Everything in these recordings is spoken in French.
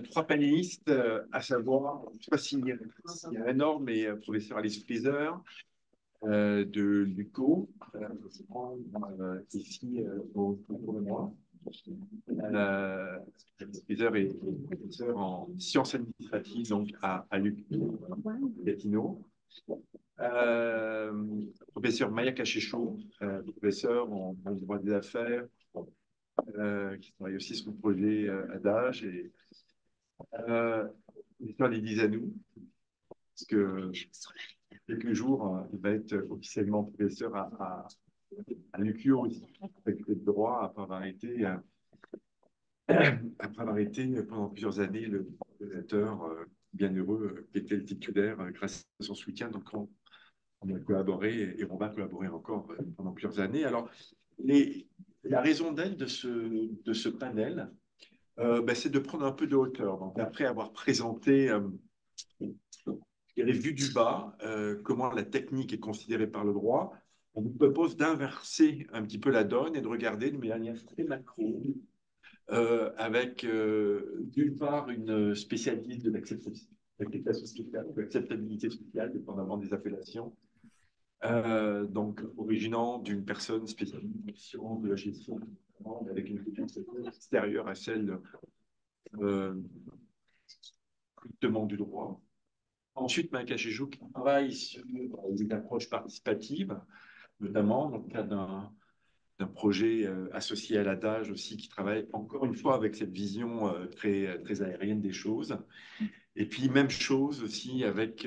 trois panélistes, à savoir, je ne sais pas s'il y a un ordre, mais professeur Alice Freezer de l'UCO, ici autour de moi. Alice Freezer est professeur en sciences administratives donc à l'UCO, Gatineau. Professeur Maya Kachechou, professeur en droit des affaires, qui travaille aussi sur le projet ADAGE et l'histoire des 10 à nous, parce que quelques jours, il va être officiellement professeur à l'UQO aussi, faculté de droit, après avoir été pendant plusieurs années le professeur bien heureux qui était le titulaire grâce à son soutien. Donc, on a collaboré et on va collaborer encore pendant plusieurs années. Alors, la raison d'être de ce panel, c'est de prendre un peu de hauteur. Donc, après avoir présenté, vu du bas, comment la technique est considérée par le droit, on vous propose d'inverser un petit peu la donne et de regarder de manière très macro, avec d'une part une spécialiste de l'acceptabilité sociale, dépendamment des appellations, donc originant d'une personne spécialisée de la gestion, avec une culture extérieure à celle strictement du droit. Ensuite, Maïka Chejou qui travaille sur une approche participative, notamment dans le cadre d'un projet associé à l'ADAGE aussi, qui travaille encore une fois avec cette vision très aérienne des choses. Et puis, même chose aussi avec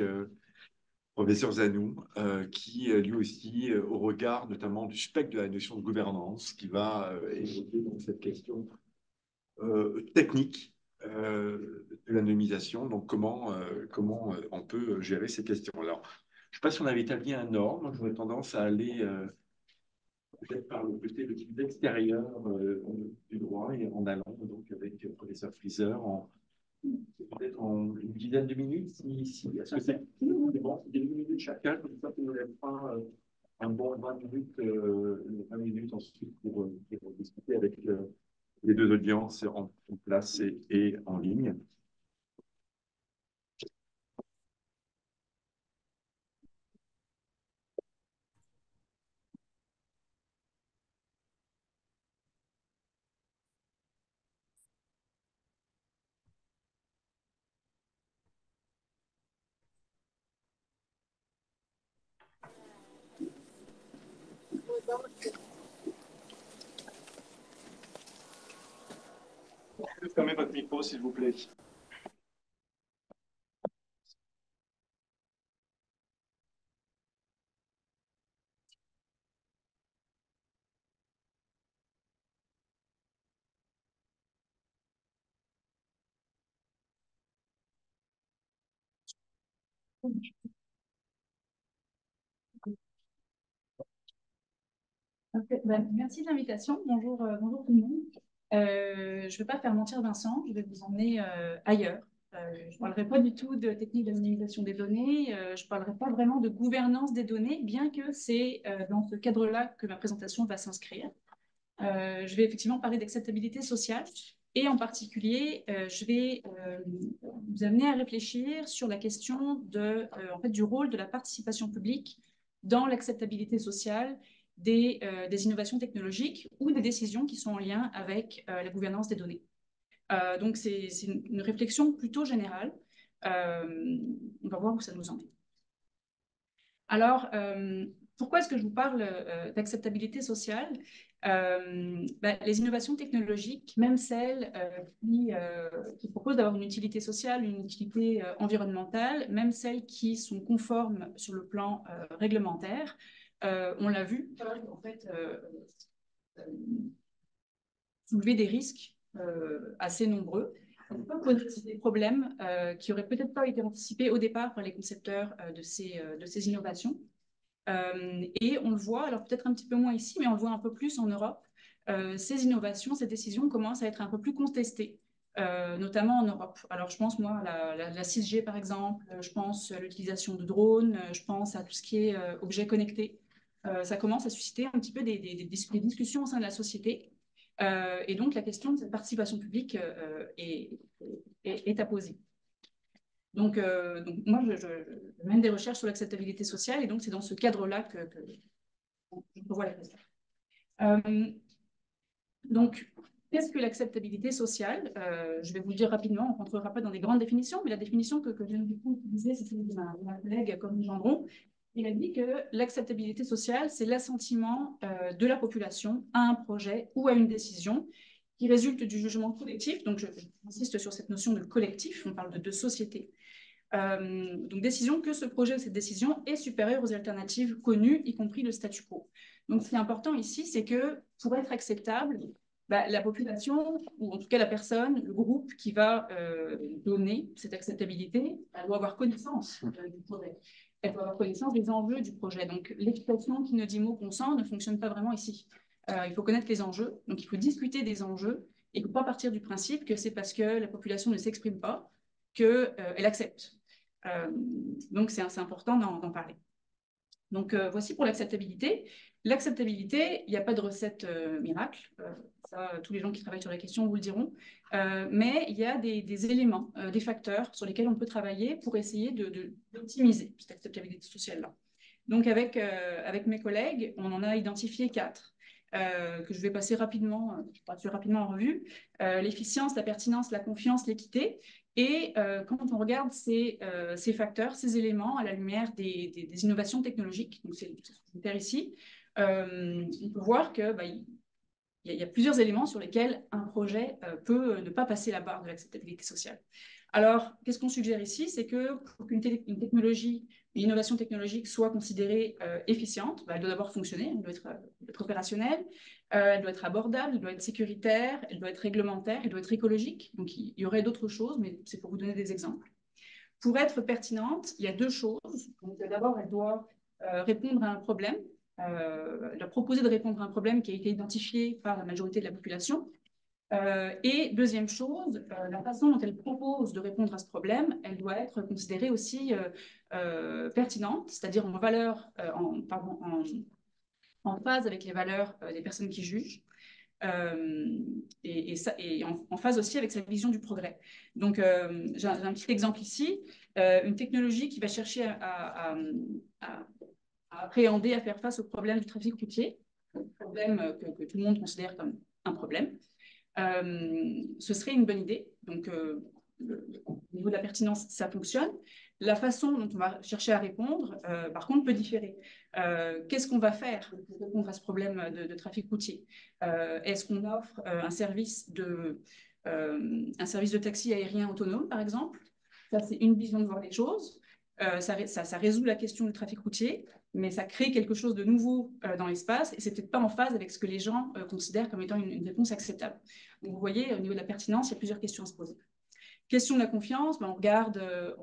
professeur Zanou, qui lui aussi, au regard notamment du spectre de la notion de gouvernance, qui va évoquer donc, cette question technique de l'anonymisation. Donc, comment on peut gérer ces questions. Alors, je ne sais pas si on avait établi un ordre. J'aurais tendance à aller peut-être par le côté le type extérieur du droit et en allant donc avec le professeur Freezer peut-être en une dizaine de minutes. Est-ce que c'est bon? 10 minutes chacun, comme ça, on lève pas un bon 20 minutes ensuite pour discuter avec les deux audiences en place et en ligne. Fermez votre micro, s'il vous plaît. Merci de l'invitation. Bonjour, bonjour tout le monde. Je ne vais pas faire mentir Vincent, je vais vous emmener ailleurs. Je ne parlerai pas du tout de technique d'anonymisation des données, je ne parlerai pas vraiment de gouvernance des données, bien que c'est dans ce cadre-là que ma présentation va s'inscrire. Je vais effectivement parler d'acceptabilité sociale et en particulier, je vais vous amener à réfléchir sur la question en fait, du rôle de la participation publique dans l'acceptabilité sociale des innovations technologiques ou des décisions qui sont en lien avec la gouvernance des données. Donc, c'est une réflexion plutôt générale. On va voir où ça nous emmène. Alors, pourquoi est-ce que je vous parle d'acceptabilité sociale? Les innovations technologiques, même celles qui proposent d'avoir une utilité sociale, une utilité environnementale, même celles qui sont conformes sur le plan réglementaire, on l'a vu, en fait, soulever des risques assez nombreux. On peut poser des problèmes qui n'auraient peut-être pas été anticipés au départ par les concepteurs de ces innovations. Et on le voit, alors peut-être un petit peu moins ici, mais on le voit un peu plus en Europe. Ces innovations, ces décisions commencent à être un peu plus contestées, notamment en Europe. Alors je pense, moi, à la 6G par exemple, je pense à l'utilisation de drones, je pense à tout ce qui est objets connectés. Ça commence à susciter un petit peu des discussions au sein de la société. Et donc, la question de cette participation publique est à poser. Donc moi, je mène des recherches sur l'acceptabilité sociale, et donc c'est dans ce cadre-là que je revois la question. Donc, qu'est-ce que l'acceptabilité sociale? Je vais vous le dire rapidement, on ne rentrera pas dans des grandes définitions, mais la définition que je viens d'utiliser, c'est celle de ma collègue Corinne Gendron. Il a dit que l'acceptabilité sociale, c'est l'assentiment de la population à un projet ou à une décision qui résulte du jugement collectif. Donc, j'insiste sur cette notion de collectif, on parle de société. Donc, décision que ce projet ou cette décision est supérieure aux alternatives connues, y compris le statu quo. Donc, ce qui est important ici, c'est que pour être acceptable, la population, ou en tout cas la personne, le groupe qui va donner cette acceptabilité, elle doit avoir connaissance du projet. Elle doit avoir connaissance des enjeux du projet. Donc, l'expression qui ne dit mot consent ne fonctionne pas vraiment ici. Il faut connaître les enjeux, donc il faut discuter des enjeux et ne pas partir du principe que c'est parce que la population ne s'exprime pas qu'elle accepte. Donc, c'est important d'en parler. Donc, voici pour l'acceptabilité. L'acceptabilité, il n'y a pas de recette miracle. Ça, tous les gens qui travaillent sur la question vous le diront. Mais il y a des éléments, des facteurs sur lesquels on peut travailler pour essayer d'optimiser cette acceptabilité sociale-là. Donc, avec mes collègues, on en a identifié 4. Que je vais passer rapidement en revue. L'efficience, la pertinence, la confiance, l'équité. Et quand on regarde ces facteurs, ces éléments à la lumière des innovations technologiques, donc c'est ce que je vais faire ici, on peut voir qu'il y a plusieurs éléments sur lesquels un projet peut ne pas passer la barre de l'acceptabilité sociale. Alors, qu'est-ce qu'on suggère ici? C'est que pour qu'une technologie, une innovation technologique soit considérée efficiente, elle doit d'abord fonctionner, elle doit être opérationnelle, elle doit être abordable, elle doit être sécuritaire, elle doit être réglementaire, elle doit être écologique. Donc, il y aurait d'autres choses, mais c'est pour vous donner des exemples. Pour être pertinente, il y a 2 choses. D'abord, elle doit répondre à un problème. Elle doit proposer de répondre à un problème qui a été identifié par la majorité de la population. Et deuxième chose, la façon dont elle propose de répondre à ce problème, elle doit être considérée aussi pertinente, c'est-à-dire en valeur, en phase avec les valeurs des personnes qui jugent. Et en phase aussi avec sa vision du progrès. Donc, j'ai un petit exemple ici, une technologie qui va chercher à appréhender, à faire face au problème du trafic routier, un problème que tout le monde considère comme un problème. Ce serait une bonne idée. Donc, au niveau de la pertinence, ça fonctionne. La façon dont on va chercher à répondre, par contre, peut différer. Qu'est-ce qu'on va faire pour répondre à ce problème de trafic routier? Est-ce qu'on offre un service de taxi aérien autonome, par exemple? Ça, c'est une vision de voir les choses. Ça résout la question du trafic routier, mais ça crée quelque chose de nouveau dans l'espace, et c'est peut-être pas en phase avec ce que les gens considèrent comme étant une réponse acceptable. Donc, vous voyez, au niveau de la pertinence, il y a plusieurs questions à se poser. Question de la confiance, on regarde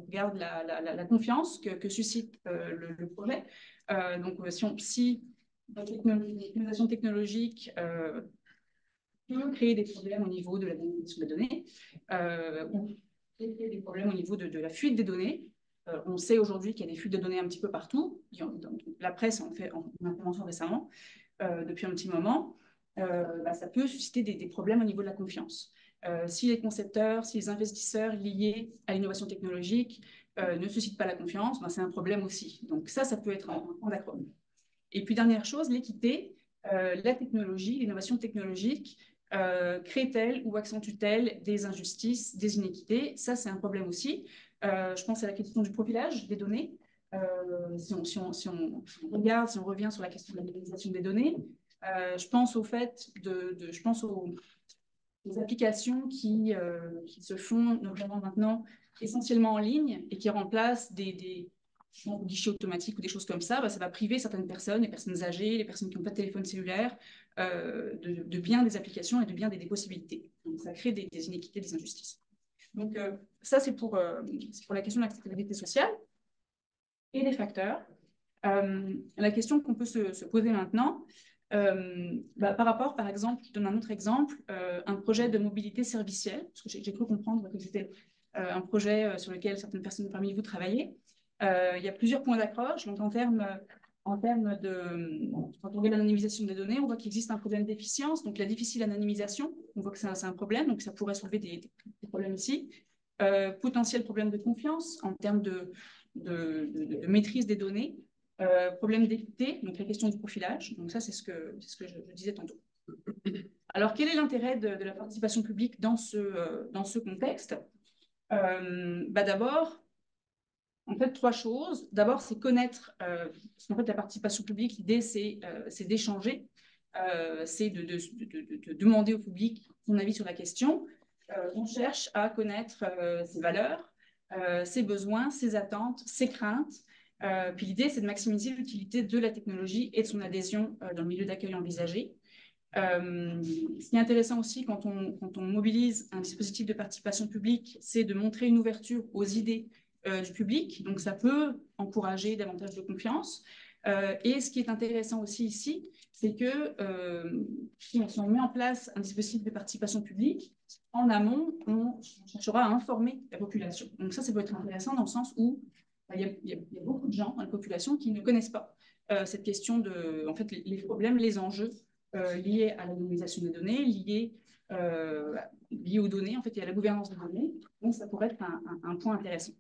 la confiance que suscite le projet. Donc, si l'innovation technologique peut créer des problèmes au niveau de la manipulation des données, ou créer des problèmes au niveau de la fuite des données. On sait aujourd'hui qu'il y a des fuites de données un petit peu partout. La presse en fait une information récemment, depuis un petit moment. Ça peut susciter des problèmes au niveau de la confiance. Si les concepteurs, si les investisseurs liés à l'innovation technologique ne suscitent pas la confiance, c'est un problème aussi. Donc ça peut être un point d'accord. Et puis dernière chose, l'équité, la technologie, l'innovation technologique crée-t-elle ou accentue-t-elle des injustices, des inéquités? Ça, c'est un problème aussi. Je pense à la question du profilage des données. Si on regarde, si on revient sur la question de la modélisation des données, je pense au fait je pense aux applications qui se font notamment maintenant essentiellement en ligne et qui remplacent des guichets automatiques ou des choses comme ça, ça va priver certaines personnes, les personnes âgées, les personnes qui n'ont pas de téléphone cellulaire, de bien des applications et de bien des possibilités. Donc, ça crée des inéquités, des injustices. Donc, ça, c'est pour la question de l'acceptabilité sociale et des facteurs. La question qu'on peut se poser maintenant, par rapport, par exemple, je donne un autre exemple, un projet de mobilité servicielle, parce que j'ai cru comprendre que c'était un projet sur lequel certaines personnes parmi vous travaillaient. Il y a plusieurs points d'accroche. Donc, en termes en termes de, quand on regarde l'anonymisation des données, on voit qu'il existe un problème d'efficience, donc la difficile anonymisation, on voit que c'est un problème, donc ça pourrait soulever des problèmes ici. Potentiel problème de confiance en termes de maîtrise des données, problème d'équité, donc la question du profilage, donc ça c'est ce que je disais tantôt. Alors quel est l'intérêt de la participation publique dans ce contexte? D'abord, en fait, trois choses. D'abord, c'est connaître, parce qu'en fait, la participation publique, l'idée, c'est d'échanger, c'est de demander au public son avis sur la question. On cherche à connaître ses valeurs, ses besoins, ses attentes, ses craintes. Puis l'idée, c'est de maximiser l'utilité de la technologie et de son adhésion dans le milieu d'accueil envisagé. Ce qui est intéressant aussi quand on mobilise un dispositif de participation publique, c'est de montrer une ouverture aux idées du public. Donc, ça peut encourager davantage de confiance. Et ce qui est intéressant aussi ici, c'est que si on met en place un dispositif de participation publique, en amont, on cherchera à informer la population. Donc, ça peut être intéressant dans le sens où il y a beaucoup de gens dans la population qui ne connaissent pas cette question de, en fait, les problèmes, les enjeux liés à l'anonymisation des données, liés aux données, en fait, et à la gouvernance des données. Donc, ça pourrait être un point intéressant.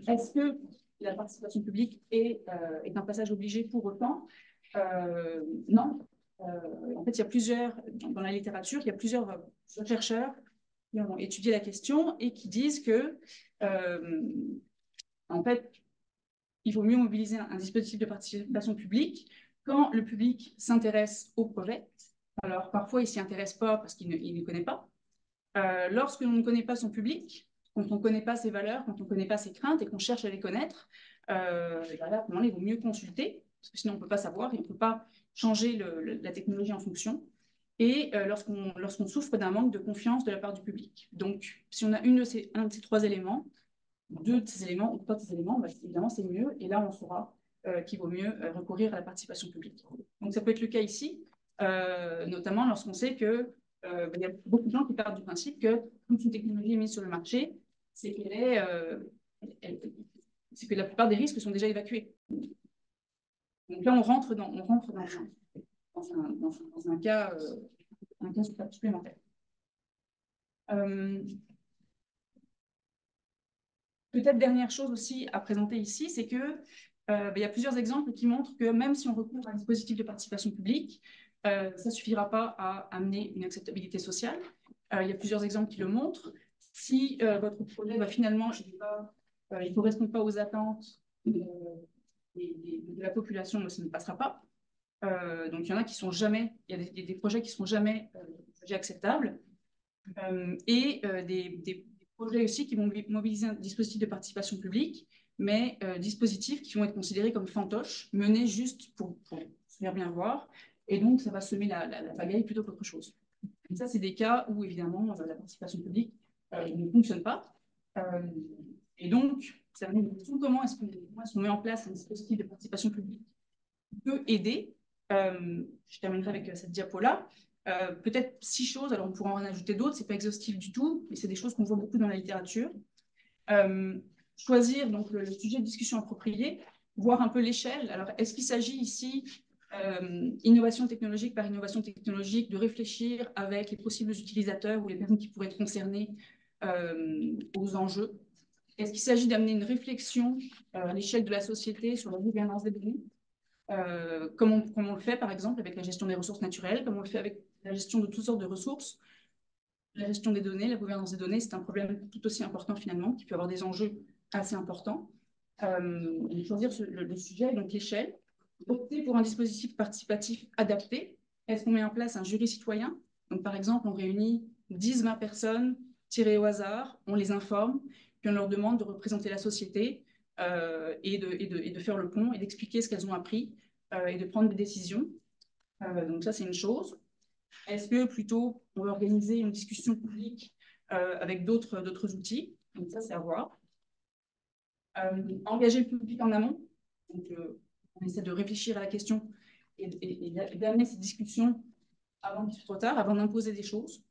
Est-ce que la participation publique est un passage obligé pour autant? Non. En fait, il y a plusieurs, dans la littérature, il y a plusieurs chercheurs qui ont étudié la question et qui disent que, en fait, il vaut mieux mobiliser un dispositif de participation publique quand le public s'intéresse au projet. Alors, parfois, il ne s'y intéresse pas parce qu'il ne connaît pas. Lorsque l'on ne connaît pas son public, quand on ne connaît pas ses valeurs, quand on ne connaît pas ses craintes et qu'on cherche à les connaître, là, il vaut mieux consulter, parce que sinon on ne peut pas savoir et on ne peut pas changer la technologie en fonction. Et lorsqu'on souffre d'un manque de confiance de la part du public. Donc, si on a un de ces trois éléments, deux de ces éléments ou trois de ces éléments, évidemment, c'est mieux. Et là, on saura qu'il vaut mieux recourir à la participation publique. Donc, ça peut être le cas ici, notamment lorsqu'on sait que il y a beaucoup de gens qui partent du principe que toute une technologie est mise sur le marché, c'est que la plupart des risques sont déjà évacués. Donc là, on rentre dans un cas supplémentaire. Peut-être dernière chose aussi à présenter ici, c'est que il y a plusieurs exemples qui montrent que même si on recourt à un dispositif de participation publique, ça ne suffira pas à amener une acceptabilité sociale. Il y a plusieurs exemples qui le montrent. Si votre projet finalement il ne correspond pas aux attentes de la population, ça ne passera pas. Donc il y en a qui sont jamais, il y a des projets qui ne seront jamais acceptables. Et des projets aussi qui vont mobiliser un dispositif de participation publique, mais dispositifs qui vont être considérés comme fantoches, menés juste pour se faire bien voir. Et donc, ça va semer la pagaille plutôt qu'autre chose. Et ça, c'est des cas où, évidemment, la participation publique ne fonctionne pas. Et donc, ça va nous dire comment est-ce qu'on met en place un dispositif de participation publique qui peut aider. Je terminerai avec cette diapo-là. Peut-être 6 choses, alors on pourra en ajouter d'autres, c'est pas exhaustif du tout, mais c'est des choses qu'on voit beaucoup dans la littérature. Choisir donc le sujet de discussion approprié, voir un peu l'échelle. Alors, est-ce qu'il s'agit ici, innovation technologique par innovation technologique, de réfléchir avec les possibles utilisateurs ou les personnes qui pourraient être concernées aux enjeux? Est-ce qu'il s'agit d'amener une réflexion à l'échelle de la société sur la gouvernance des données? Comme on le fait, par exemple, avec la gestion des ressources naturelles, comme on le fait avec la gestion de toutes sortes de ressources. La gestion des données, la gouvernance des données, c'est un problème tout aussi important, finalement, qui peut avoir des enjeux assez importants. Choisir le sujet, donc l'échelle. Opter pour un dispositif participatif adapté. Est-ce qu'on met en place un jury citoyen? Donc, par exemple, on réunit 10-20 personnes tirées au hasard, on les informe, puis on leur demande de représenter la société et de faire le pont et d'expliquer ce qu'elles ont appris et de prendre des décisions. Donc ça, c'est une chose. Est-ce que plutôt on va organiser une discussion publique avec d'autres outils? Donc ça, c'est à voir. Engager le public en amont. Donc, on essaie de réfléchir à la question et d'amener cette discussion avant qu'il soit trop tard, avant d'imposer des choses.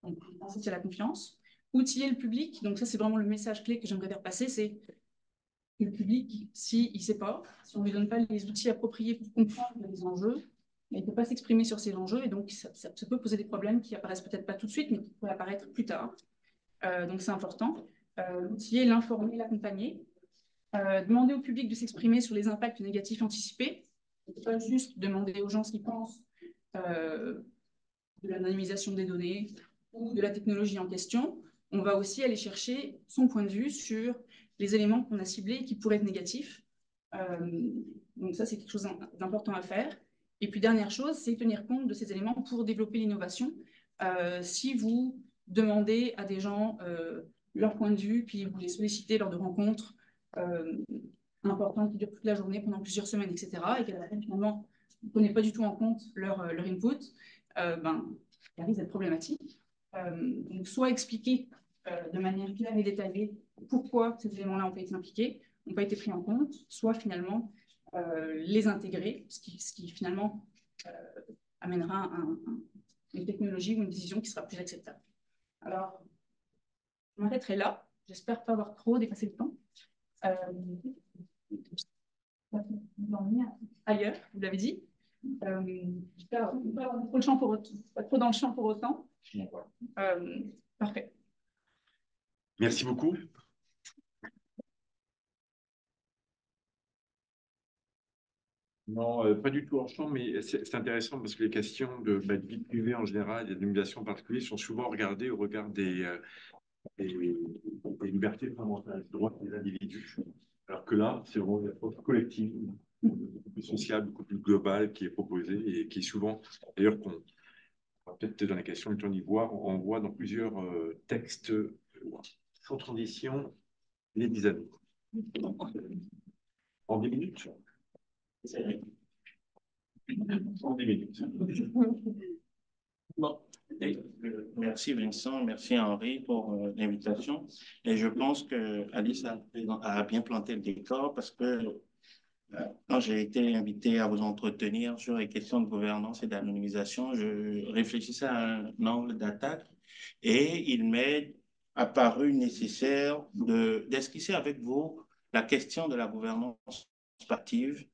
Donc, ensuite, il y a la confiance. Outiller le public. Donc ça, c'est vraiment le message clé que j'aimerais faire passer, c'est le public, s'il ne sait pas, si on ne lui donne pas les outils appropriés pour comprendre les enjeux, il ne peut pas s'exprimer sur ces enjeux, et donc ça peut poser des problèmes qui apparaissent peut-être pas tout de suite, mais qui pourraient apparaître plus tard. Donc c'est important. L'outiller, l'informer, l'accompagner. Demander au public de s'exprimer sur les impacts négatifs anticipés. Pas juste demander aux gens ce qu'ils pensent de l'anonymisation des données ou de la technologie en question. On va aussi aller chercher son point de vue sur les éléments qu'on a ciblés et qui pourraient être négatifs. Donc ça, c'est quelque chose d'important à faire. Et puis, dernière chose, c'est tenir compte de ces éléments pour développer l'innovation. Si vous demandez à des gens leur point de vue, puis vous les sollicitez lors de rencontres importantes qui durent toute la journée, pendant plusieurs semaines, etc., et qu'à la fin, finalement, vous ne prenez pas du tout en compte leur input, ça risque d'être problématique. Donc, soit expliquer de manière claire et détaillée pourquoi ces éléments-là ont été impliqués, n'ont pas été pris en compte, soit finalement les intégrer, ce qui finalement amènera une technologie ou une décision qui sera plus acceptable. Alors, je m'arrêterai là. J'espère pas avoir trop dépassé le temps. Ailleurs, vous l'avez dit. J'espère pas avoir trop le champ pour autant, pas trop dans le champ pour autant. Parfait. Merci beaucoup. Non, pas du tout en champ, mais c'est intéressant parce que les questions de vie privée en général et d'anonymisation en particulier sont souvent regardées au regard des libertés fondamentales, des droits des individus. Alors que là, c'est vraiment une approche collective, beaucoup plus sociale, beaucoup plus globale qui est proposée et qui est souvent, d'ailleurs, qu'on va peut-être dans la question du temps d'y voir, on voit dans plusieurs textes sans transition les 10 années. En 10 minutes. En 10 minutes. Bon. Merci Vincent, merci Henri pour l'invitation. Et je pense que Alice a bien planté le décor parce que quand j'ai été invité à vous entretenir sur les questions de gouvernance et d'anonymisation, je réfléchissais à un angle d'attaque et il m'est apparu nécessaire d'esquisser avec vous la question de la gouvernance participative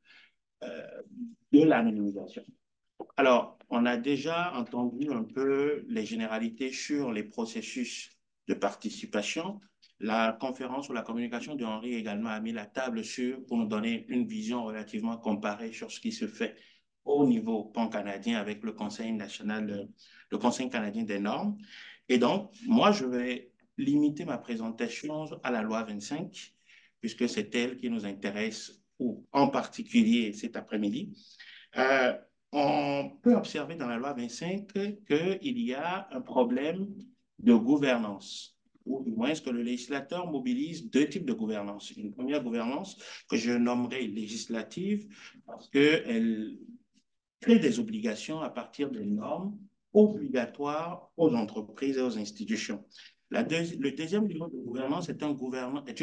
de l'anonymisation. Alors, on a déjà entendu un peu les généralités sur les processus de participation. La conférence ou la communication de Henri également a mis la table pour nous donner une vision relativement comparée sur ce qui se fait au niveau pan-canadien avec le Conseil national, le Conseil canadien des normes. Et donc, moi, je vais limiter ma présentation à la loi 25, puisque c'est elle qui nous intéresse, ou en particulier cet après-midi. On peut observer dans la loi 25 qu'il y a un problème de gouvernance, ou du moins que le législateur mobilise deux types de gouvernance. Une première gouvernance que je nommerai législative parce qu'elle crée des obligations à partir des normes obligatoires aux entreprises et aux institutions. Le deuxième niveau de gouvernance est une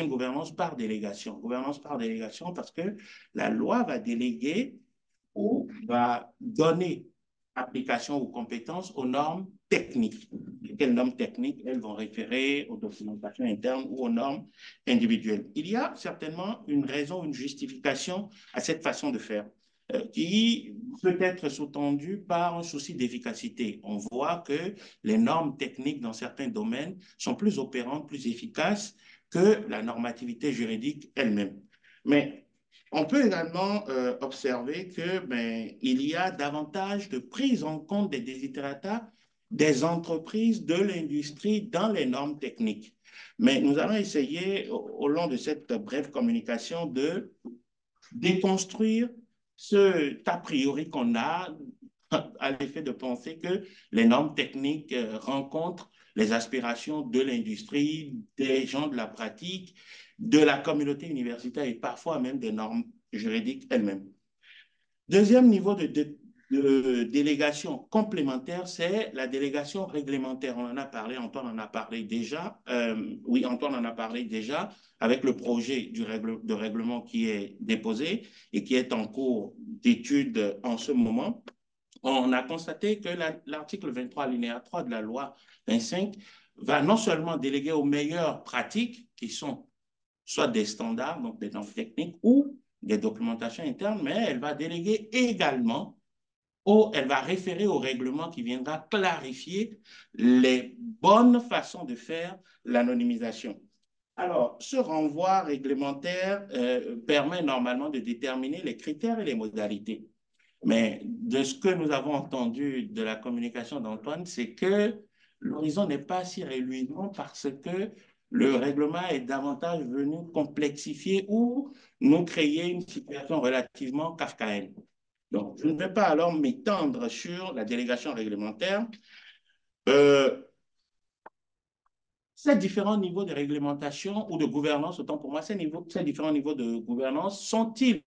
gouvernance par délégation. Gouvernance par délégation parce que la loi va déléguer ou va donner application ou compétences aux normes techniques. Quelles normes techniques elles vont référer aux documentations internes ou aux normes individuelles. Il y a certainement une raison, une justification à cette façon de faire qui peut être sous-tendue par un souci d'efficacité. On voit que les normes techniques dans certains domaines sont plus opérantes, plus efficaces que la normativité juridique elle-même. Mais on peut également observer qu'il y a davantage de prise en compte des desiderata des entreprises de l'industrie dans les normes techniques. Mais nous allons essayer, au long de cette brève communication, de déconstruire ce a priori qu'on a à l'effet de penser que les normes techniques rencontrent les aspirations de l'industrie, des gens de la pratique, de la communauté universitaire et parfois même des normes juridiques elles-mêmes. Deuxième niveau de délégation complémentaire, c'est la délégation réglementaire. On en a parlé, Antoine en a parlé déjà. Oui, Antoine en a parlé déjà avec le projet de règlement qui est déposé et qui est en cours d'étude en ce moment. On a constaté que l'article 23, alinéa 3 de la loi 25 va non seulement déléguer aux meilleures pratiques qui sont soit des standards, donc des normes techniques, ou des documentations internes, mais elle va déléguer également, ou elle va référer au règlement qui viendra clarifier les bonnes façons de faire l'anonymisation. Alors, ce renvoi réglementaire permet normalement de déterminer les critères et les modalités. Mais de ce que nous avons entendu de la communication d'Antoine, c'est que l'horizon n'est pas si reluisant parce que le règlement est davantage venu complexifier ou nous créer une situation relativement kafkaïenne. Donc, je ne vais pas alors m'étendre sur la délégation réglementaire. Ces différents niveaux de réglementation ou de gouvernance, autant pour moi, ces différents niveaux de gouvernance sont-ils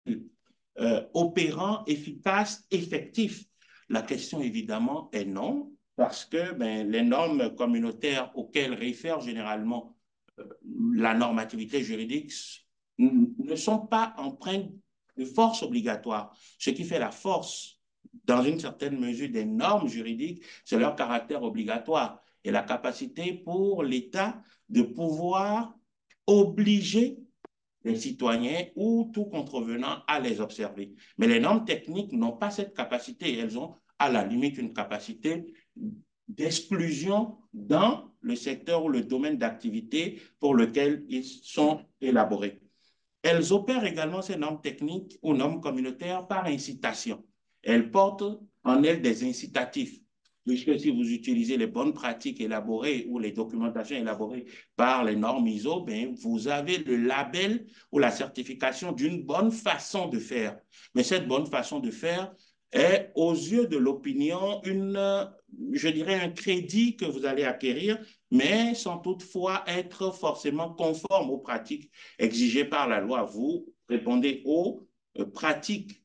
opérants, efficaces, effectifs? La question, évidemment, est non, parce que les normes communautaires auxquelles réfère généralement la normativité juridique ne sont pas empreintes de force obligatoire. Ce qui fait la force, dans une certaine mesure, des normes juridiques, c'est leur caractère obligatoire et la capacité pour l'État de pouvoir obliger les citoyens ou tout contrevenant à les observer. Mais les normes techniques n'ont pas cette capacité. Elles ont à la limite une capacité d'exclusion dans le secteur ou le domaine d'activité pour lequel ils sont élaborés. Elles opèrent également ces normes techniques ou normes communautaires par incitation. Elles portent en elles des incitatifs, puisque si vous utilisez les bonnes pratiques élaborées ou les documentations élaborées par les normes ISO, vous avez le label ou la certification d'une bonne façon de faire. Mais cette bonne façon de faire est, aux yeux de l'opinion, je dirais, un crédit que vous allez acquérir, mais sans toutefois être forcément conforme aux pratiques exigées par la loi. Vous répondez aux pratiques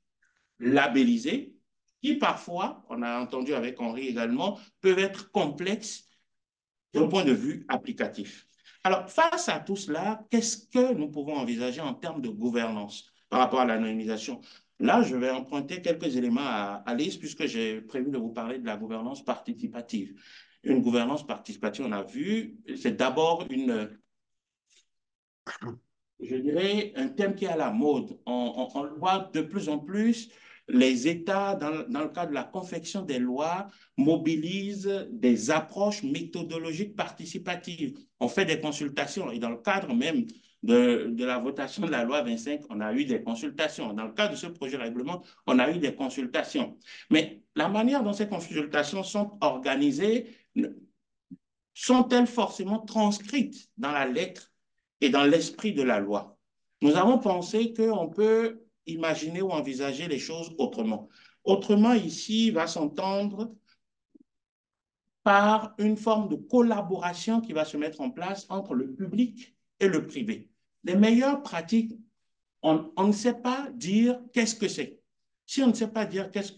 labellisées qui parfois, on a entendu avec Henri également, peuvent être complexes d'un point de vue applicatif. Alors, face à tout cela, qu'est-ce que nous pouvons envisager en termes de gouvernance par rapport à l'anonymisation? Là, je vais emprunter quelques éléments à Alice, puisque j'ai prévu de vous parler de la gouvernance participative. Une gouvernance participative, on a vu, c'est d'abord je dirais, un thème qui est à la mode. On le voit de plus en plus, les États, dans le cadre de la confection des lois, mobilisent des approches méthodologiques participatives. On fait des consultations et dans le cadre même de la votation de la loi 25, on a eu des consultations. Dans le cadre de ce projet de règlement, on a eu des consultations. Mais la manière dont ces consultations sont organisées, sont-elles forcément transcrites dans la lettre et dans l'esprit de la loi? Nous avons pensé qu'on peut imaginer ou envisager les choses autrement. Autrement, ici, va s'entendre par une forme de collaboration qui va se mettre en place entre le public et le privé. Les meilleures pratiques, on ne sait pas dire qu'est-ce que c'est. Si on ne sait pas dire qu'est-ce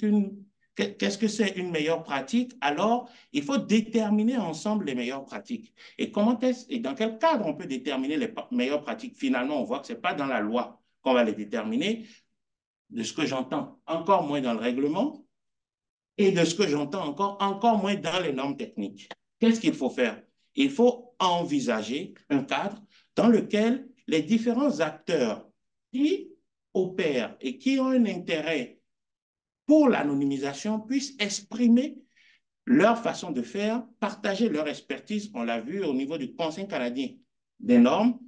que c'est une meilleure pratique, alors il faut déterminer ensemble les meilleures pratiques. Et dans quel cadre on peut déterminer les meilleures pratiques? Finalement, on voit que ce n'est pas dans la loi qu'on va les déterminer, de ce que j'entends, encore moins dans le règlement, et de ce que j'entends encore moins dans les normes techniques. Qu'est-ce qu'il faut faire? Il faut envisager un cadre dans lequel les différents acteurs qui opèrent et qui ont un intérêt pour l'anonymisation puissent exprimer leur façon de faire, partager leur expertise. On l'a vu au niveau du Conseil canadien des normes,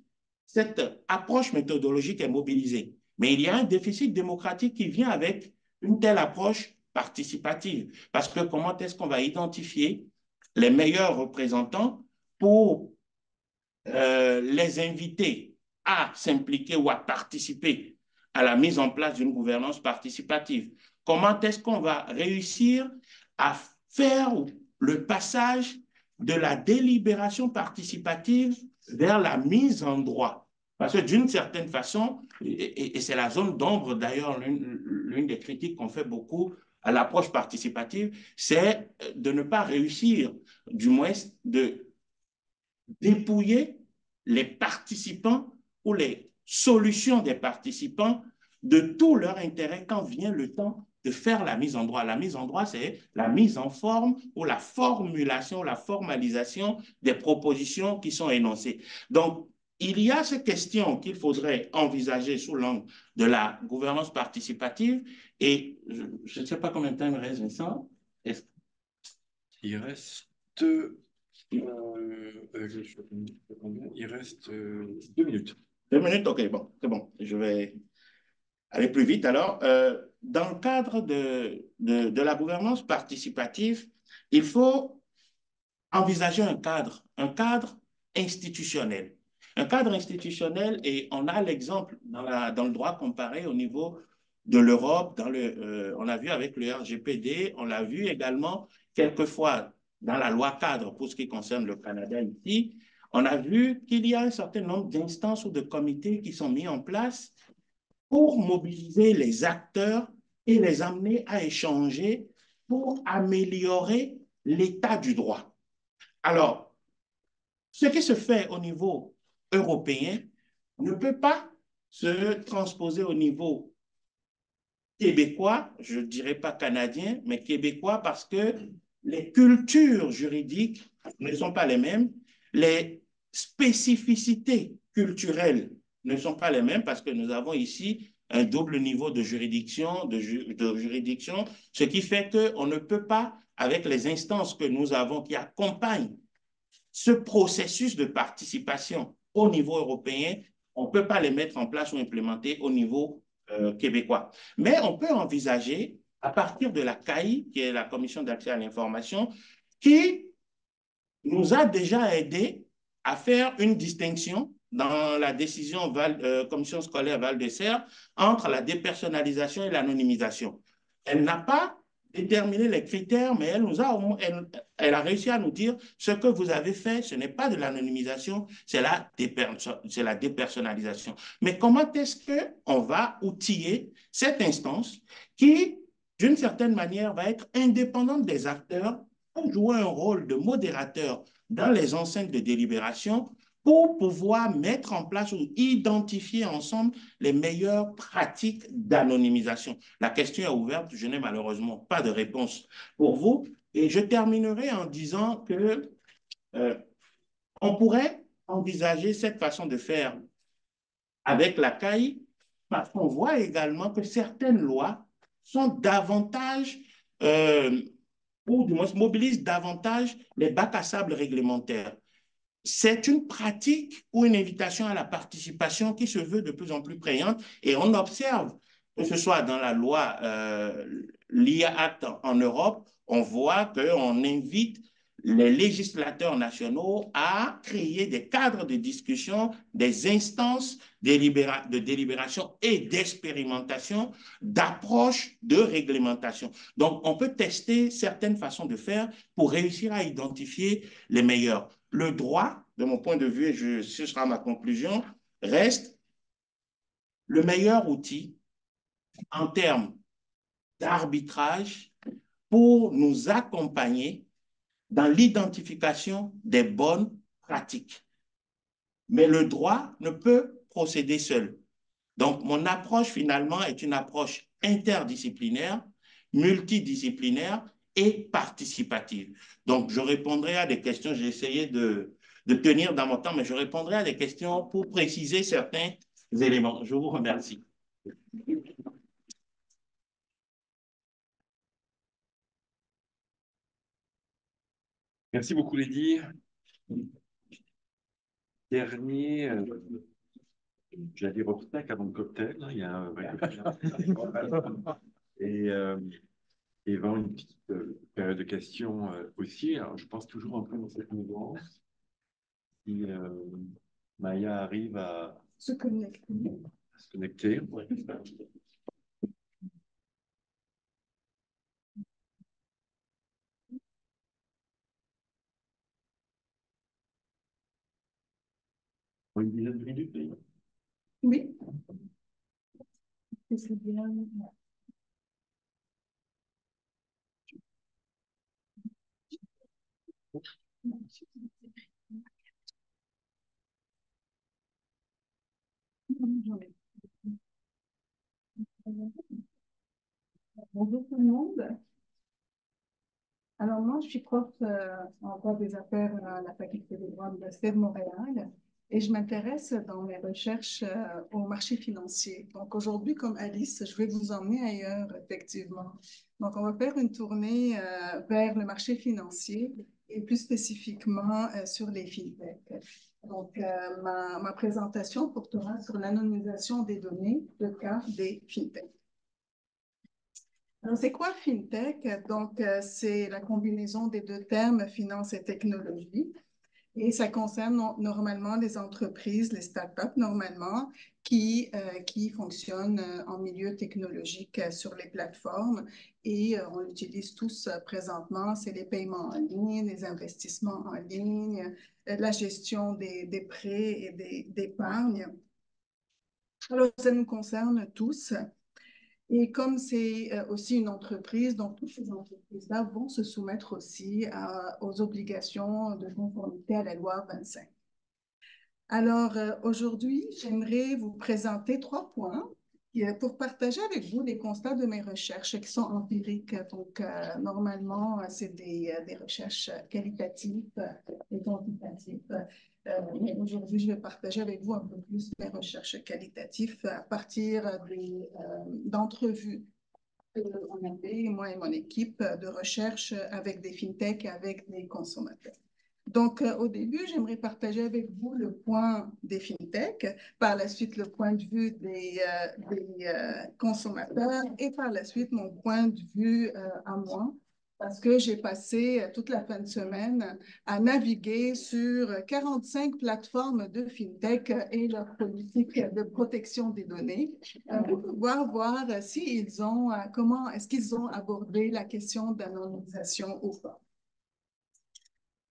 cette approche méthodologique est mobilisée. Mais il y a un déficit démocratique qui vient avec une telle approche participative. Parce que comment est-ce qu'on va identifier les meilleurs représentants pour les inviter à s'impliquer ou à participer à la mise en place d'une gouvernance participative? Comment est-ce qu'on va réussir à faire le passage de la délibération participative vers la mise en droit? Parce que d'une certaine façon, et c'est la zone d'ombre d'ailleurs, l'une des critiques qu'on fait beaucoup à l'approche participative, c'est de ne pas réussir, du moins de dépouiller les participants ou les solutions des participants de tout leur intérêt quand vient le temps de faire la mise en droit. La mise en droit, c'est la mise en forme ou la formulation, la formalisation des propositions qui sont énoncées. Donc, il y a ces questions qu'il faudrait envisager sous l'angle de la gouvernance participative. Et je ne sais pas combien de temps il me reste, Vincent. Il reste, il reste 2 minutes. 2 minutes, ok, bon, c'est bon. Je vais aller plus vite. Alors, dans le cadre de la gouvernance participative, il faut envisager un cadre institutionnel. Un cadre institutionnel, et on a l'exemple dans le droit comparé au niveau de l'Europe, on l'a vu avec le RGPD, on l'a vu également quelquefois dans la loi cadre pour ce qui concerne le Canada ici, on a vu qu'il y a un certain nombre d'instances ou de comités qui sont mis en place pour mobiliser les acteurs et les amener à échanger pour améliorer l'état du droit. Alors, ce qui se fait au niveau européen ne peut pas se transposer au niveau québécois, je ne dirais pas canadien, mais québécois parce que les cultures juridiques ne sont pas les mêmes, les spécificités culturelles ne sont pas les mêmes parce que nous avons ici un double niveau de juridiction, ce qui fait qu'on ne peut pas, avec les instances que nous avons qui accompagnent ce processus de participation au niveau européen, on ne peut pas les mettre en place ou implémenter au niveau québécois. Mais on peut envisager, à partir de la CAI, qui est la Commission d'accès à l'information, qui nous a déjà aidé à faire une distinction dans la décision Commission scolaire Val-de-Serre entre la dépersonnalisation et l'anonymisation. Elle n'a pas déterminé les critères, mais elle a réussi à nous dire ce que vous avez fait, ce n'est pas de l'anonymisation, c'est la dépersonnalisation. Mais comment est-ce qu'on va outiller cette instance qui, d'une certaine manière, va être indépendante des acteurs pour jouer un rôle de modérateur dans les enceintes de délibération pour pouvoir mettre en place ou identifier ensemble les meilleures pratiques d'anonymisation. La question est ouverte, je n'ai malheureusement pas de réponse pour vous. Et je terminerai en disant que on pourrait envisager cette façon de faire avec la CAI parce qu'on voit également que certaines lois sont davantage ou du moins mobilisent davantage les bacs à sable réglementaires. C'est une pratique ou une invitation à la participation qui se veut de plus en plus prégnante et on observe, que ce soit dans la loi l'IA Act en Europe, on voit qu'on invite les législateurs nationaux à créer des cadres de discussion, des instances de délibération et d'expérimentation, d'approche de réglementation. Donc, on peut tester certaines façons de faire pour réussir à identifier les meilleurs. Le droit, de mon point de vue, et ce sera ma conclusion, reste le meilleur outil en termes d'arbitrage pour nous accompagner dans l'identification des bonnes pratiques. Mais le droit ne peut procéder seul. Donc, mon approche, finalement, est une approche interdisciplinaire, multidisciplinaire et participative. Donc, je répondrai à des questions, j'ai essayé de tenir dans mon temps, mais je répondrai à des questions pour préciser certains éléments. Je vous remercie. Merci beaucoup, Lydie. Dernier, j'allais dire obstacle avant le cocktail. Hein, il y a un et, et vraiment une petite période de questions aussi. Alors, je pense toujours un peu dans cette mouvance. Si Maya arrive à Se connecter. se connecter. Une dizaine de minutes. Oui. C'est bien. Bonjour tout le monde. Alors moi, je suis prof en droit des affaires à la faculté de droit de l'Université de Montréal et je m'intéresse dans mes recherches au marché financier. Donc aujourd'hui, comme Alice, je vais vous emmener ailleurs, effectivement. Donc on va faire une tournée vers le marché financier et plus spécifiquement sur les fintechs. Donc ma présentation portera sur l'anonymisation des données, le cas des fintechs. Alors, c'est quoi FinTech? Donc, c'est la combinaison des deux termes finance et technologie. Et ça concerne normalement les entreprises, les startups normalement, qui fonctionnent en milieu technologique sur les plateformes. Et on l'utilise tous présentement, c'est les paiements en ligne, les investissements en ligne, la gestion des prêts et d'épargne. Alors, ça nous concerne tous. Et comme c'est aussi une entreprise, donc toutes ces entreprises-là vont se soumettre aussi aux obligations de conformité à la loi 25. Alors, aujourd'hui, j'aimerais vous présenter 3 points pour partager avec vous les constats de mes recherches qui sont empiriques. Donc, normalement, c'est des recherches qualitatives et quantitatives. Mais aujourd'hui, je vais partager avec vous un peu plus mes recherches qualitatives à partir d'entrevues qu'on a fait, moi et mon équipe de recherche avec des fintechs et avec des consommateurs. Donc, au début, j'aimerais partager avec vous le point des fintechs, par la suite le point de vue des consommateurs et par la suite mon point de vue à moi, parce que j'ai passé toute la fin de semaine à naviguer sur 45 plateformes de fintech et leur politique de protection des données pour pouvoir voir comment est-ce qu'ils ont abordé la question d'anonymisation ou pas.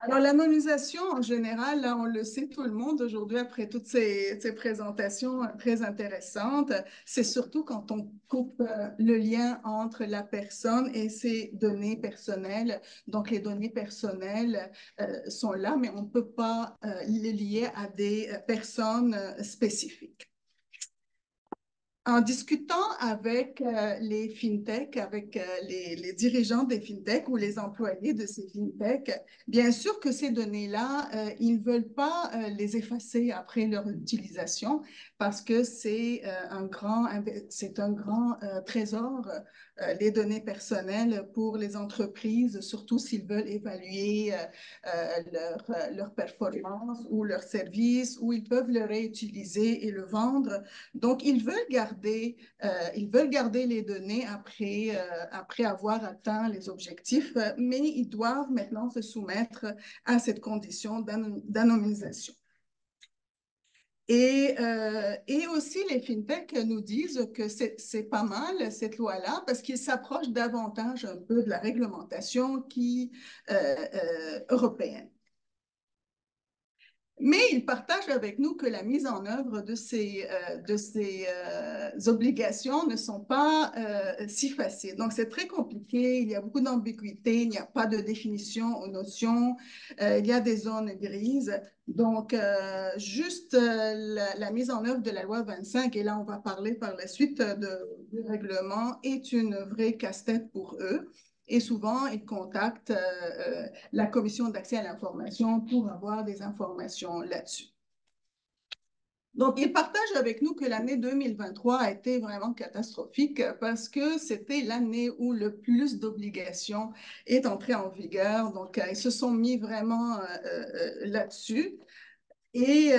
Alors, l'anonymisation, en général, là, on le sait tout le monde aujourd'hui après toutes ces présentations très intéressantes, c'est surtout quand on coupe le lien entre la personne et ses données personnelles. Donc, les données personnelles sont là, mais on ne peut pas les lier à des personnes spécifiques. En discutant avec les fintechs, avec les dirigeants des fintechs ou les employés de ces fintechs, bien sûr que ces données-là, ils ne veulent pas les effacer après leur utilisation parce que c'est un grand trésor, les données personnelles pour les entreprises, surtout s'ils veulent évaluer leur performance ou leur service, ou ils peuvent le réutiliser et le vendre. Donc, ils veulent garder les données après avoir atteint les objectifs, mais ils doivent maintenant se soumettre à cette condition d'anonymisation. Et aussi, les fintechs nous disent que c'est pas mal, cette loi-là, parce qu'ils s'approchent davantage un peu de la réglementation européenne. Mais ils partagent avec nous que la mise en œuvre de ces obligations ne sont pas si faciles. Donc, c'est très compliqué, il y a beaucoup d'ambiguïté, il n'y a pas de définition aux notions, il y a des zones grises. Donc, juste la mise en œuvre de la loi 25, et là, on va parler par la suite du règlement, est une vraie casse-tête pour eux. Et souvent, ils contactent la commission d'accès à l'information pour avoir des informations là-dessus. Donc, ils partagent avec nous que l'année 2023 a été vraiment catastrophique parce que c'était l'année où le plus d'obligations est entré en vigueur. Donc, ils se sont mis vraiment là-dessus. Et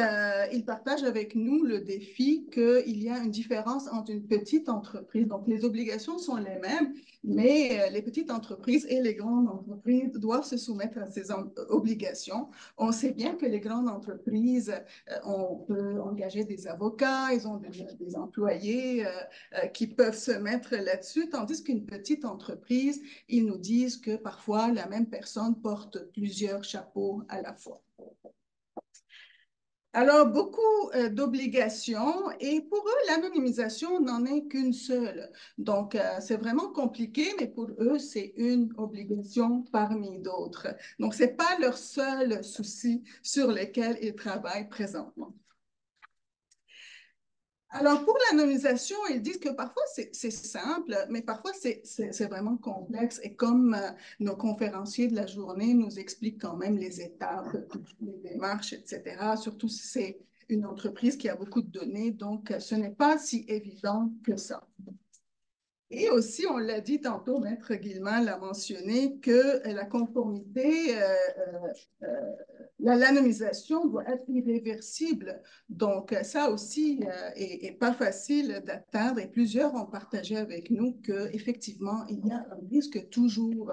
ils partagent avec nous le défi qu'il y a une différence entre une petite entreprise. Donc, les obligations sont les mêmes, mais les petites entreprises et les grandes entreprises doivent se soumettre à ces obligations. On sait bien que les grandes entreprises, on peut engager des avocats, ils ont des employés qui peuvent se mettre là-dessus, tandis qu'une petite entreprise, ils nous disent que parfois la même personne porte plusieurs chapeaux à la fois. Alors, beaucoup d'obligations et pour eux, l'anonymisation n'en est qu'une seule. Donc, c'est vraiment compliqué, mais pour eux, c'est une obligation parmi d'autres. Donc, ce n'est pas leur seul souci sur lequel ils travaillent présentement. Alors, pour l'anonymisation, ils disent que parfois c'est simple, mais parfois c'est vraiment complexe. Et comme nos conférenciers de la journée nous expliquent quand même les étapes, les démarches, etc., surtout si une entreprise qui a beaucoup de données, donc ce n'est pas si évident que ça. Et aussi, on l'a dit tantôt, Maître Guillemin l'a mentionné, que la conformité, l'anonymisation doit être irréversible. Donc, ça aussi est pas facile d'atteindre et plusieurs ont partagé avec nous qu'effectivement, il y a un risque toujours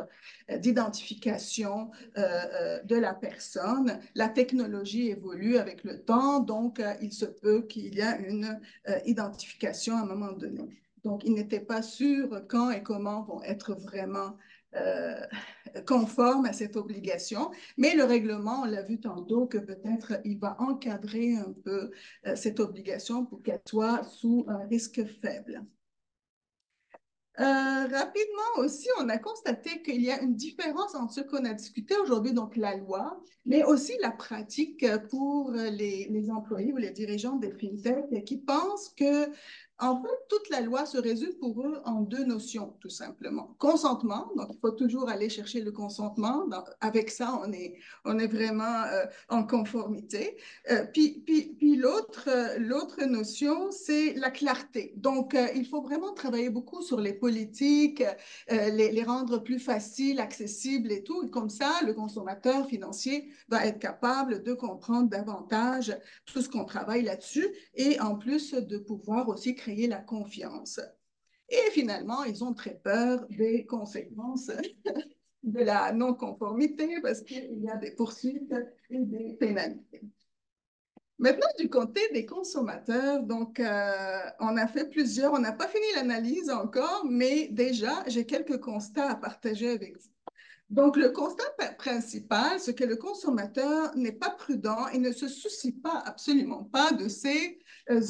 d'identification de la personne. La technologie évolue avec le temps, donc il se peut qu'il y ait une identification à un moment donné. Donc, ils n'étaient pas sûrs quand et comment vont être vraiment conformes à cette obligation. Mais le règlement, on l'a vu tantôt, que peut-être il va encadrer un peu cette obligation pour qu'elle soit sous un risque faible. Rapidement aussi, on a constaté qu'il y a une différence entre ce qu'on a discuté aujourd'hui, donc la loi, mais aussi la pratique pour les employés ou les dirigeants des fintechs qui pensent que, en fait, toute la loi se résume pour eux en deux notions, tout simplement. Consentement, donc il faut toujours aller chercher le consentement. Avec ça, on est vraiment en conformité. Puis l'autre notion, c'est la clarté. Donc, il faut vraiment travailler beaucoup sur les politiques, les rendre plus faciles, accessibles et tout. Et comme ça, le consommateur financier va être capable de comprendre davantage tout ce qu'on travaille là-dessus et en plus de pouvoir aussi créer la confiance. Et finalement, ils ont très peur des conséquences de la non-conformité parce qu'il y a des poursuites et des pénalités. Maintenant, du côté des consommateurs, donc on a fait plusieurs, on n'a pas fini l'analyse encore, mais déjà, j'ai quelques constats à partager avec vous. Donc, le constat principal, c'est que le consommateur n'est pas prudent et ne se soucie pas, absolument pas, de ses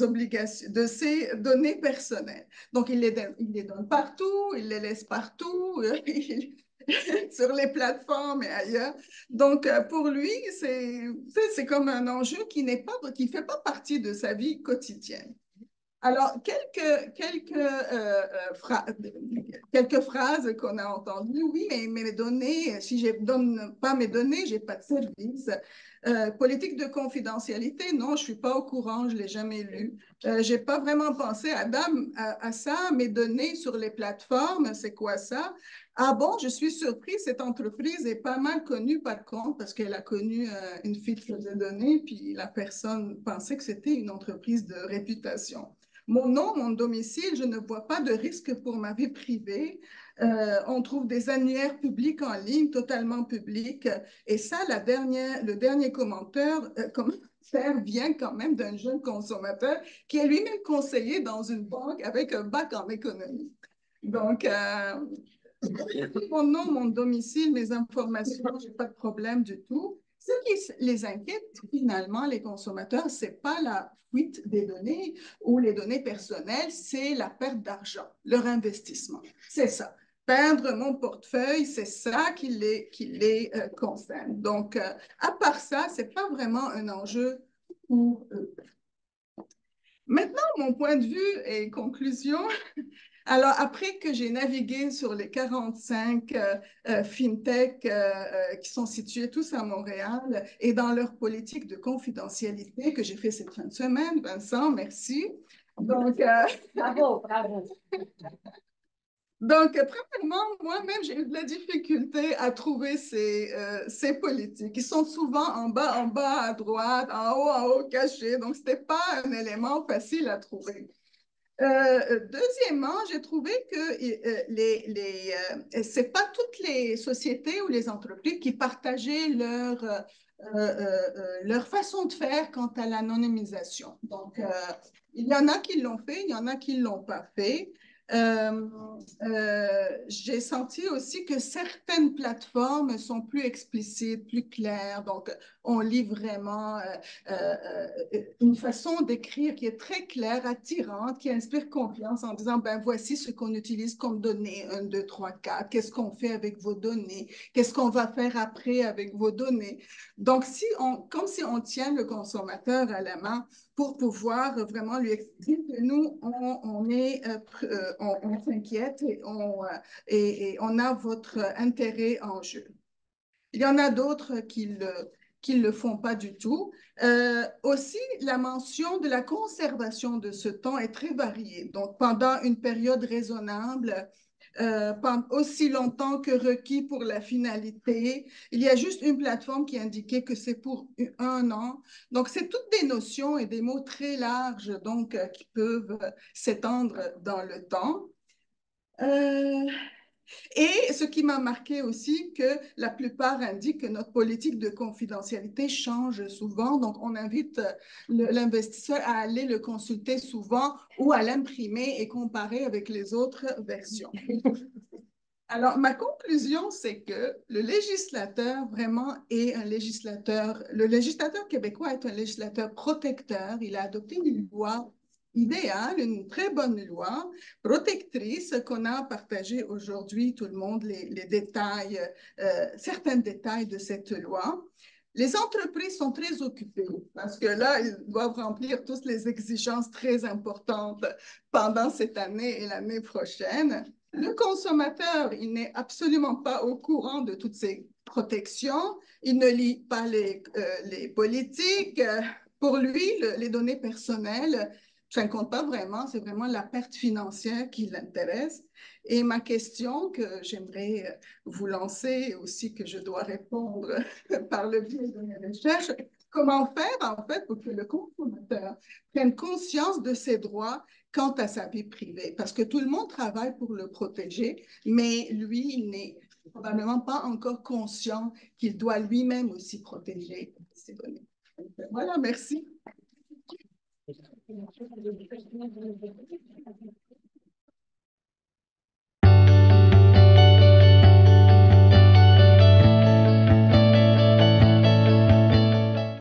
obligations, de ses données personnelles. Donc, il les donne partout, il les laisse partout, sur les plateformes et ailleurs. Donc, pour lui, c'est comme un enjeu qui fait pas partie de sa vie quotidienne. Alors, quelques phrases qu'on a entendues. Oui, mais mes données, si je ne donne pas mes données, je n'ai pas de service. Politique de confidentialité, non, je ne suis pas au courant, je ne l'ai jamais lu. Je n'ai pas vraiment pensé à ça. Mes données sur les plateformes, c'est quoi ça? Ah bon, je suis surprise, cette entreprise est pas mal connue par contre parce qu'elle a connu une fuite de données, puis la personne pensait que c'était une entreprise de réputation. Mon nom, mon domicile, je ne vois pas de risque pour ma vie privée. On trouve des annuaires publics en ligne, totalement publics. Et ça, le dernier commentaire vient quand même d'un jeune consommateur qui est lui-même conseiller dans une banque avec un bac en économie. Donc, mon nom, mon domicile, mes informations, je n'ai pas de problème du tout. Ce qui les inquiète, finalement, les consommateurs, ce n'est pas la fuite des données ou les données personnelles, c'est la perte d'argent, leur investissement. C'est ça. Perdre mon portefeuille, c'est ça qui les concerne. Donc, à part ça, ce n'est pas vraiment un enjeu pour eux. Maintenant, mon point de vue et conclusion. Alors, après que j'ai navigué sur les 45 fintech qui sont situés tous à Montréal et dans leur politique de confidentialité que j'ai fait cette fin de semaine, Vincent, merci. Donc, bravo. Donc, premièrement, moi-même, j'ai eu de la difficulté à trouver ces politiques. Ils sont souvent en bas, à droite, en haut, cachés. Donc, ce n'était pas un élément facile à trouver. Deuxièmement, j'ai trouvé que c'est pas toutes les sociétés ou les entreprises qui partageaient leur façon de faire quant à l'anonymisation. Donc, il y en a qui l'ont fait, il y en a qui ne l'ont pas fait. J'ai senti aussi que certaines plateformes sont plus explicites, plus claires. Donc, on lit vraiment une façon d'écrire qui est très claire, attirante, qui inspire confiance en disant, ben voici ce qu'on utilise comme données, 1, 2, 3, 4, qu'est-ce qu'on fait avec vos données, qu'est-ce qu'on va faire après avec vos données. Donc, comme si on tient le consommateur à la main pour pouvoir vraiment lui expliquer que nous, on s'inquiète et on a votre intérêt en jeu. Il y en a d'autres qui qui ne le font pas du tout. Aussi, la mention de la conservation de ce temps est très variée. Donc, pendant une période raisonnable, aussi longtemps que requis pour la finalité. Il y a juste une plateforme qui indiquait que c'est pour 1 an. Donc, c'est toutes des notions et des mots très larges donc, qui peuvent s'étendre dans le temps. Et ce qui m'a marqué aussi, que la plupart indiquent que notre politique de confidentialité change souvent. Donc, on invite l'investisseur à aller le consulter souvent ou à l'imprimer et comparer avec les autres versions. Alors, ma conclusion, c'est que le législateur vraiment est un législateur. Le législateur québécois est un législateur protecteur. Il a adopté une loi idéale, une très bonne loi protectrice qu'on a partagé aujourd'hui, tout le monde, les détails, certains détails de cette loi. Les entreprises sont très occupées parce que là, ils doivent remplir toutes les exigences très importantes pendant cette année et l'année prochaine. Le consommateur, il n'est absolument pas au courant de toutes ces protections. Il ne lit pas les politiques. Pour lui, les données personnelles, ça ne compte pas vraiment. C'est vraiment la perte financière qui l'intéresse. Et ma question que j'aimerais vous lancer, aussi que je dois répondre par le biais de mes recherches, comment faire en fait pour que le consommateur prenne conscience de ses droits quant à sa vie privée? Parce que tout le monde travaille pour le protéger, mais lui, il n'est probablement pas encore conscient qu'il doit lui-même aussi protéger ses données. Voilà, merci.